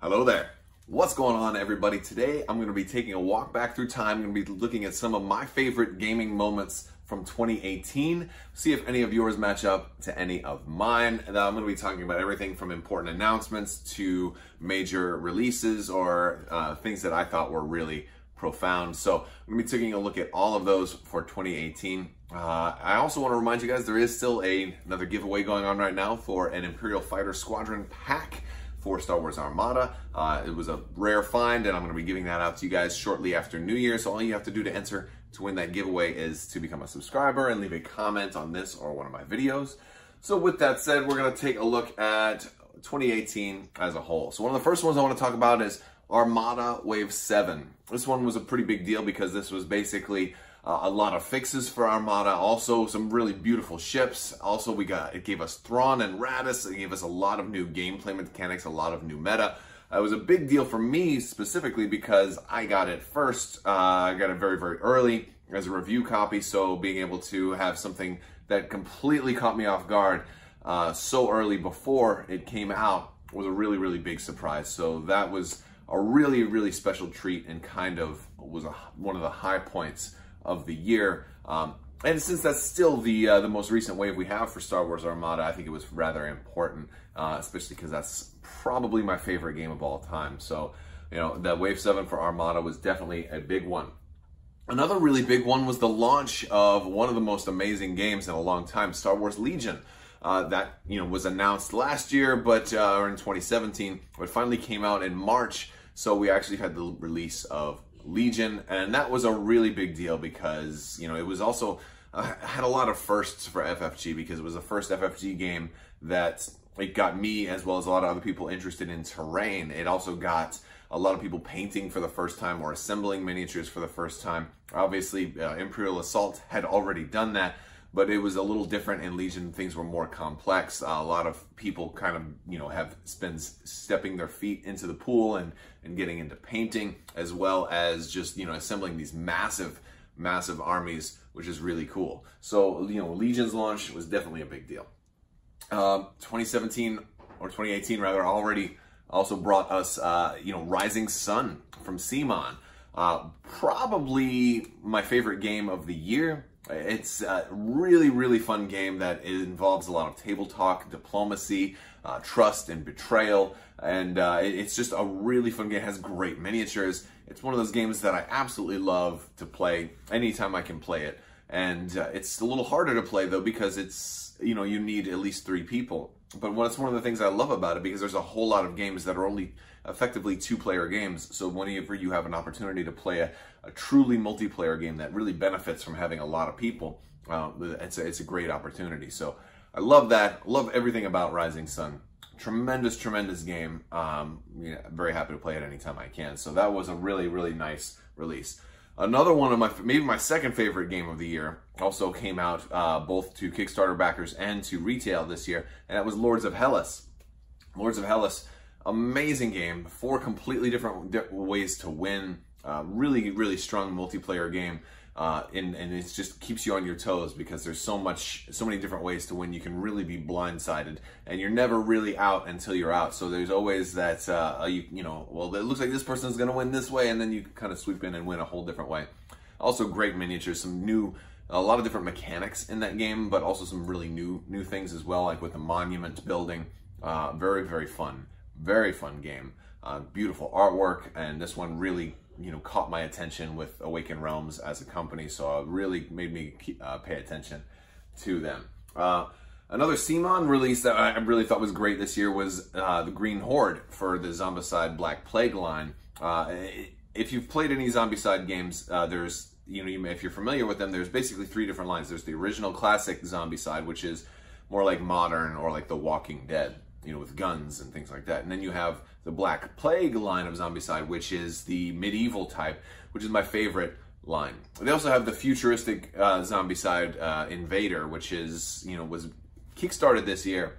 Hello there. What's going on, everybody? Today I'm going to be taking a walk back through time. I'm going to be looking at some of my favorite gaming moments from 2018. See if any of yours match up to any of mine. And I'm going to be talking about everything from important announcements to major releases or things that I thought were really profound. So I'm going to be taking a look at all of those for 2018. I also want to remind you guys there is still another giveaway going on right now for an Imperial Fighter Squadron pack for Star Wars Armada. It was a rare find, and I'm going to be giving that out to you guys shortly after New Year. So all you have to do to enter to win that giveaway is to become a subscriber and leave a comment on this or one of my videos. So with that said, we're going to take a look at 2018 as a whole. So one of the first ones I want to talk about is Armada Wave 7. This one was a pretty big deal because this was basically a lot of fixes for Armada, also some really beautiful ships. Also, it gave us Thrawn and Radis. It gave us a lot of new gameplay mechanics, a lot of new meta. It was a big deal for me specifically because I got it first. I got it very, very early as a review copy, so being able to have something that completely caught me off guard so early before it came out was a really, really big surprise. So that was a really, really special treat and kind of was one of the high points of the year. And since that's still the most recent wave we have for Star Wars Armada, I think it was rather important, especially because that's probably my favorite game of all time. So, you know, that Wave 7 for Armada was definitely a big one. Another really big one was the launch of one of the most amazing games in a long time, Star Wars Legion. That, you know, was announced last year, but or in 2017, but finally came out in March. So we actually had the release of Legion, and that was a really big deal because, you know, it was also had a lot of firsts for FFG because it was the first FFG game that it got me as well as a lot of other people interested in terrain. It also got a lot of people painting for the first time or assembling miniatures for the first time. Obviously, Imperial Assault had already done that, but it was a little different in Legion. Things were more complex. A lot of people kind of, you know, have been stepping their feet into the pool and getting into painting, as well as just, you know, assembling these massive, massive armies, which is really cool. So, you know, Legion's launch was definitely a big deal. 2017, or 2018 rather, already also brought us, you know, Rising Sun from CMON. Probably my favorite game of the year. It's a really, really fun game that involves a lot of table talk, diplomacy, trust, and betrayal. And it's just a really fun game. It has great miniatures. It's one of those games that I absolutely love to play anytime I can play it. And it's a little harder to play, though, because it's, you know, you need at least 3 people. But it's one of the things I love about it because there's a whole lot of games that are only effectively 2-player games. So whenever you have an opportunity to play a truly multiplayer game that really benefits from having a lot of people, it's a great opportunity. So I love that. Love everything about Rising Sun. Tremendous, tremendous game. Yeah, very happy to play it anytime I can. So that was a really, really nice release. Another one of maybe my second favorite game of the year also came out both to Kickstarter backers and to retail this year, and that was Lords of Hellas. Lords of Hellas, amazing game, 4 completely different ways to win. Really, really strong multiplayer game, and it just keeps you on your toes because there's so many different ways to win. You can really be blindsided, and you're never really out until you're out. So there's always that, you know, well, it looks like this person's going to win this way, and then you kind of sweep in and win a whole different way. Also, great miniatures, a lot of different mechanics in that game, but also some really new things as well, like with the monument building. Very, very fun game. Beautiful artwork, and this one really, you know, caught my attention with Awakened Realms as a company, so it really made me pay attention to them. Another CMON release that I really thought was great this year was the Green Horde for the Zombicide Black Plague line. If you've played any Zombicide games, there's, you know, if you're familiar with them, there's basically 3 different lines. There's the original classic Zombicide, which is more like modern or like The Walking Dead, you know, with guns and things like that. And then you have the Black Plague line of Zombicide, which is the medieval type, which is my favorite line. They also have the futuristic Zombicide Invader, which is, you know, was kickstarted this year.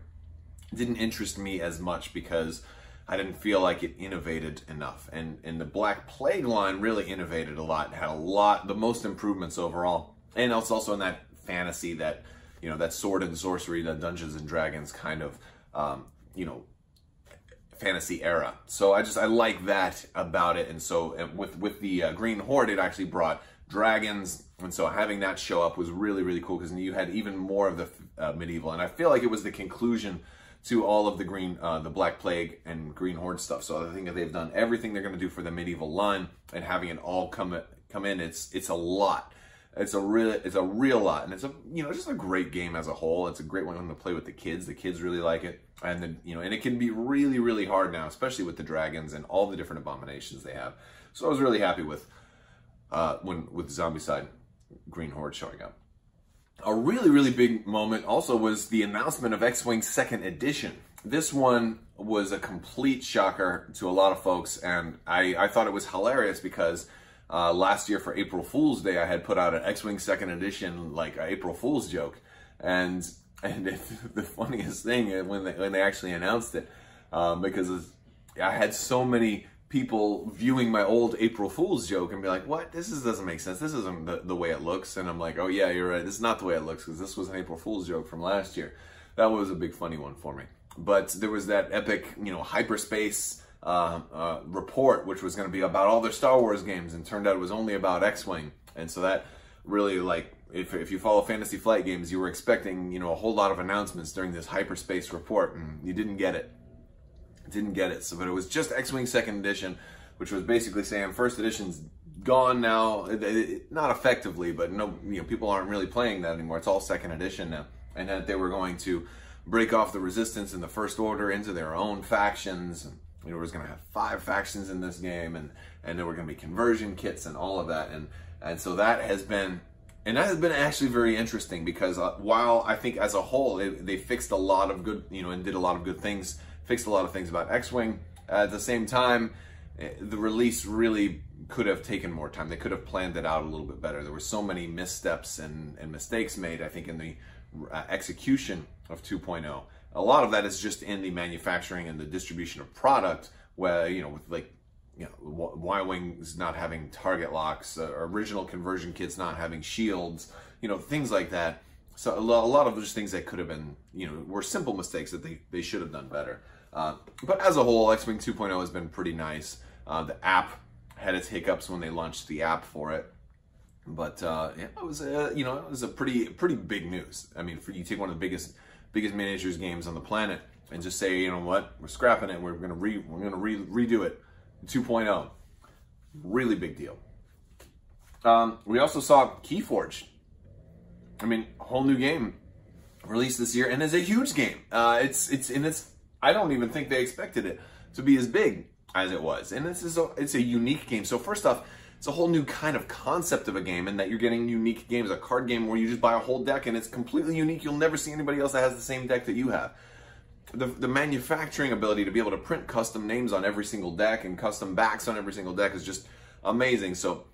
It didn't interest me as much because I didn't feel like it innovated enough. And the Black Plague line really innovated a lot. It had the most improvements overall. And it's also in that fantasy, that, you know, that sword and sorcery, that Dungeons and Dragons kind of, you know, fantasy era. So I like that about it. And so with the Green Horde, it actually brought dragons, and so having that show up was really, really cool, because you had even more of the medieval. And I feel like it was the conclusion to all of the Black Plague and Green Horde stuff. So I think that they've done everything they're going to do for the medieval line, and having it all come in, it's a lot. It's a real lot, and it's just a great game as a whole. It's a great one to play with the kids. The kids really like it, and then and it can be really, really hard now, especially with the dragons and all the different abominations they have. So I was really happy with with Zombicide Green Horde showing up. A really, really big moment also was the announcement of XWing 2nd Edition. This one was a complete shocker to a lot of folks, and I thought it was hilarious because last year for April Fool's Day, I had put out an XWing 2nd Edition, like an April Fool's joke, and the funniest thing when they actually announced it, because I had so many people viewing my old April Fool's joke and be like, what? This doesn't make sense. This isn't the way it looks. And I'm like, oh yeah, you're right. This is not the way it looks, because this was an April Fool's joke from last year. That was a big funny one for me. But there was that epic, hyperspace report, which was going to be about all their Star Wars games, and turned out it was only about X-Wing. And so that really, like, if you follow Fantasy Flight Games, you were expecting, a whole lot of announcements during this hyperspace report, and you didn't get it. So, but it was just X-Wing 2nd Edition, which was basically saying First Edition's gone now. Not effectively, but people aren't really playing that anymore. It's all 2nd Edition now, and that they were going to break off the Resistance and the First Order into their own factions. And we was going to have 5 factions in this game, and there were going to be conversion kits and all of that, and so that has been. And that has been actually very interesting, because while I think as a whole they fixed a lot of good, and did a lot of good things, fixed a lot of things about X-Wing, at the same time, the release really could have taken more time. They could have planned it out a little bit better. There were so many missteps and mistakes made, I think, in the execution of 2.0. A lot of that is just in the manufacturing and the distribution of product, where, with Y-Wings not having target locks, original conversion kits not having shields, things like that. So a lot of those things that could have been, were simple mistakes that they should have done better. But as a whole, X-Wing 2.0 has been pretty nice. The app had its hiccups when they launched the app for it, but it was it was a pretty big news. I mean, you take one of the biggest miniatures games on the planet and just say, what, we're scrapping it. We're gonna redo it. 2.0, really big deal. We also saw Keyforge. I mean, a whole new game released this year, and it's a huge game. I don't even think they expected it to be as big as it was, and it's a unique game. So first off, it's a whole new kind of concept of a game, in that you're getting unique games, a card game where you just buy a whole deck, and it's completely unique. You'll never see anybody else that has the same deck that you have. The manufacturing ability to be able to print custom names on every single deck and custom backs on every single deck is just amazing. So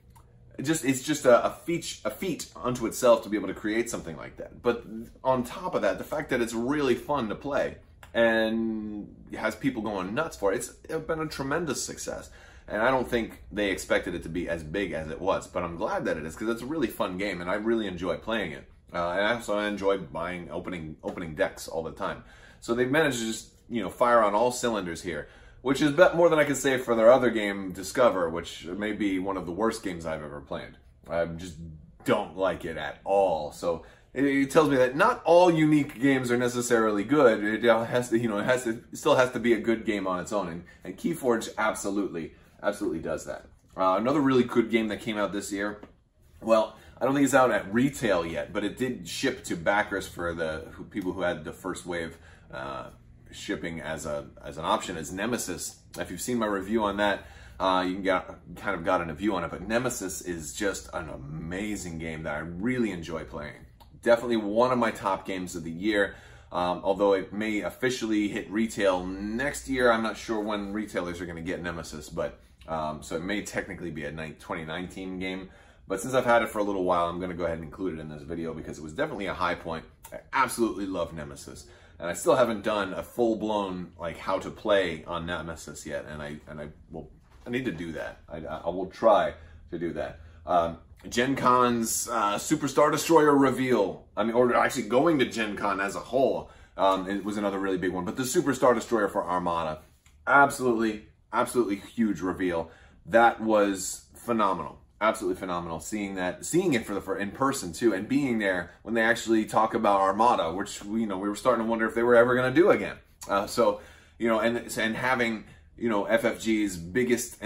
it's just a feat unto itself to be able to create something like that. But on top of that, the fact that it's really fun to play and has people going nuts for it, it's been a tremendous success. And I don't think they expected it to be as big as it was, but I'm glad that it is, because it's a really fun game and I really enjoy playing it. And I also enjoy opening decks all the time. So they've managed to just, fire on all cylinders here, which is more than I could say for their other game, Discover, which may be one of the worst games I've ever played. I just don't like it at all. So it tells me that not all unique games are necessarily good. It has to, still has to be a good game on its own, and Keyforge absolutely does that. Another really good game that came out this year. Well, I don't think it's out at retail yet, but it did ship to backers for the people who had the first wave shipping as an option, is Nemesis. If you've seen my review on that, you kind of gotten a view on it, but Nemesis is just an amazing game that I really enjoy playing. Definitely one of my top games of the year, although it may officially hit retail next year. I'm not sure when retailers are going to get Nemesis, but so it may technically be a 2019 game. But since I've had it for a little while, I'm going to go ahead and include it in this video because it was definitely a high point. I absolutely love Nemesis. And I still haven't done a full-blown, like, how to play on Nemesis yet. And I need to do that. I will try to do that. Gen Con's Super Star Destroyer reveal. Or actually going to Gen Con as a whole, it was another really big one. But the Super Star Destroyer for Armada, absolutely huge reveal. That was phenomenal. Absolutely phenomenal. Seeing it in person too, and being there when they actually talk about Armada, which we were starting to wonder if they were ever going to do again. And having FFG's biggest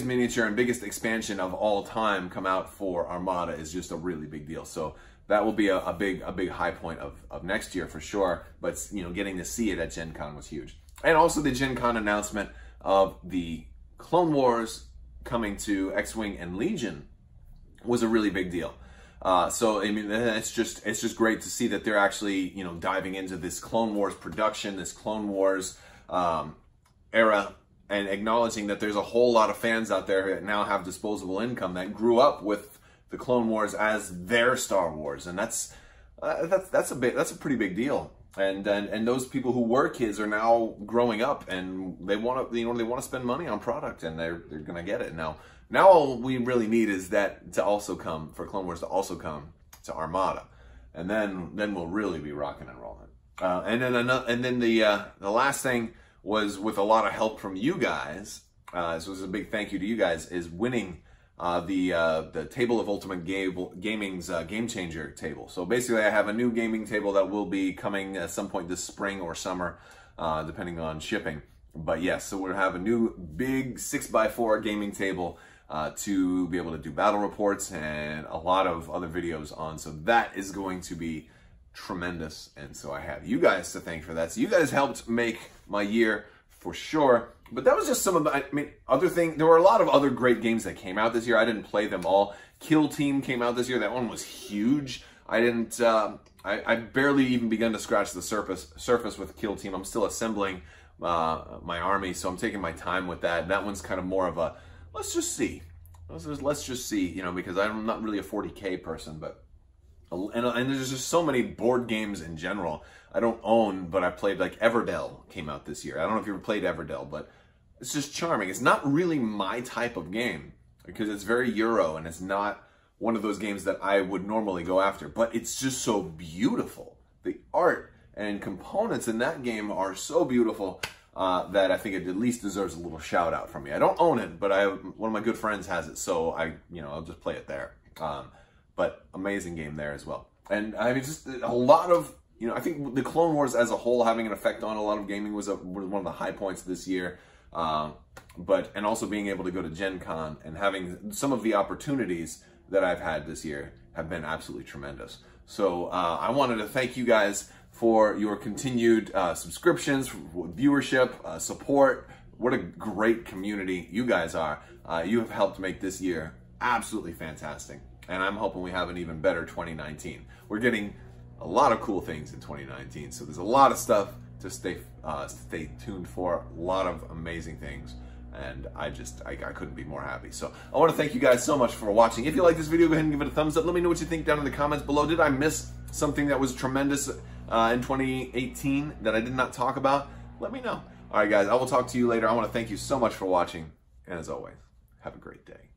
miniature and biggest expansion of all time come out for Armada is just a really big deal. So that will be a big high point of next year for sure. But getting to see it at Gen Con was huge, and also the Gen Con announcement of the Clone Wars coming to X-Wing and Legion was a really big deal. So I mean, it's just great to see that they're actually diving into this Clone Wars production, this Clone Wars era, and acknowledging that there's a whole lot of fans out there that now have disposable income that grew up with the Clone Wars as their Star Wars, and that's a pretty big deal. And those people who were kids are now growing up, and they want to spend money on product, and they're gonna get it now. Now all we really need is that to also come for Clone Wars to also come to Armada, and then we'll really be rocking and rolling. And then the last thing was, with a lot of help from you guys. So this is a big thank you to you guys, is winning the Table of Ultimate Gaming's Game Changer table. So basically, I have a new gaming table that will be coming at some point this spring or summer, depending on shipping. But yes, so we'll have a new big 6x4 gaming table to be able to do battle reports and a lot of other videos on. So that is going to be tremendous, and so I have you guys to thank for that. So you guys helped make my year for sure. But that was just some of the, other thing. There were a lot of other great games that came out this year. I didn't play them all. Kill Team came out this year. That one was huge. I didn't, I barely even begun to scratch the surface with Kill Team. I'm still assembling my army, so I'm taking my time with that. That one's kind of more of a, let's just see. Let's just see, because I'm not really a 40K person, but, and there's just so many board games in general I don't own, but I played. Like Everdell came out this year. I don't know if you ever played Everdell, but it's just charming. It's not really my type of game because it's very Euro, and it's not one of those games that I would normally go after, but it's just so beautiful. The art and components in that game are so beautiful that I think it at least deserves a little shout out from me. I don't own it, but one of my good friends has it, so I'll just play it there. But amazing game there as well. And I mean, just a lot of, I think the Clone Wars as a whole having an effect on a lot of gaming was one of the high points this year. And also being able to go to Gen Con and having some of the opportunities that I've had this year have been absolutely tremendous. So I wanted to thank you guys for your continued subscriptions, viewership, support. What a great community you guys are. You have helped make this year absolutely fantastic. And I'm hoping we have an even better 2019. We're getting a lot of cool things in 2019. So there's a lot of stuff to stay tuned for, a lot of amazing things. And I couldn't be more happy. So I want to thank you guys so much for watching. If you like this video, go ahead and give it a thumbs up. Let me know what you think down in the comments below. Did I miss something that was tremendous in 2018 that I did not talk about? Let me know. All right, guys, I will talk to you later. I want to thank you so much for watching. And as always, have a great day.